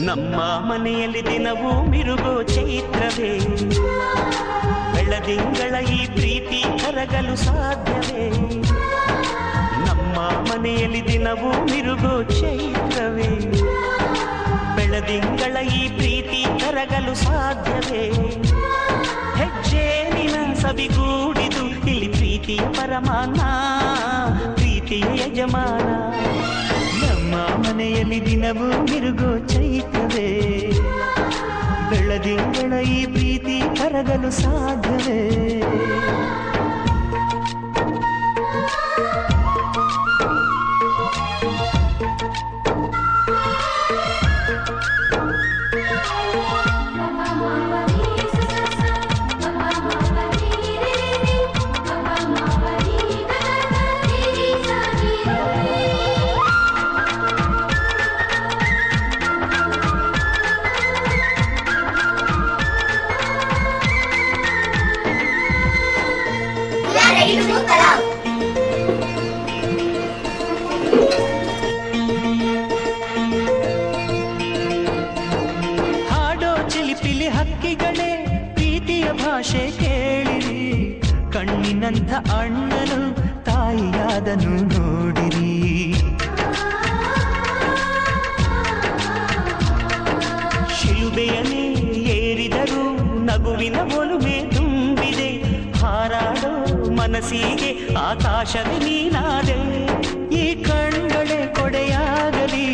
ನಮ್ಮ ಮನೆಯಲ್ಲಿ ದಿನವೂ ಮಿರುಗೋ ಚೈತ್ರವೇ, ಬೆಳದಿಂಗಳ ಈ ಪ್ರೀತಿ ಕರಗಲು ಸಾಧ್ಯವೇ? ನಮ್ಮ ಮನೆಯಲ್ಲಿ ದಿನವೂ ಮಿರುಗೋ ಚೈತ್ರವೇ, ಬೆಳದಿಂಗಳ ಈ ಪ್ರೀತಿ ಕರಗಲು ಸಾಧ್ಯವೇ? ಹೆಜ್ಜೇನಿನ ಸಬಿಗೂಡಿದು ಇಲ್ಲಿ ಪ್ರೀತಿಯ ಪರಮಾನ, ಪ್ರೀತಿಯ ಯಜಮಾನ. ನಮ್ಮ ಮನೆಯಲ್ಲಿ ದಿನವೂ ಮಿರುಗೋ ಚೈತ್ರವೇ, ಬೆಳದಿಂಗಳ ಈ ಪ್ರೀತಿ ಕರಗಲು ಸಾಧ್ಯವೇ? ಹಾಡೋ ಚಿಲಿಪಿಲಿ ಹಕ್ಕಿಗಳೇ ಪ್ರೀತಿಯ ಭಾಷೆ ಕೇಳಿರಿ, ಕಣ್ಣಿನಂಥ ಅಣ್ಣನು ತಾಯಿಯಾದನು ನೋಡಿರಿ. ಶಿಲುಬೆಯನ್ನೇ ಏರಿದರೂ ನಗುವಿನ ಒಲುಮೆ ತುಂಬಿದೆ, ಹಾರಾಡೋ ಮನಸ್ಸಿಗೆ ಆಕಾಶದ ನೀನಾದೆ. ಈ ಕಣ್ಗಳೇ ಕೊಡೆಯಾಗಲಿ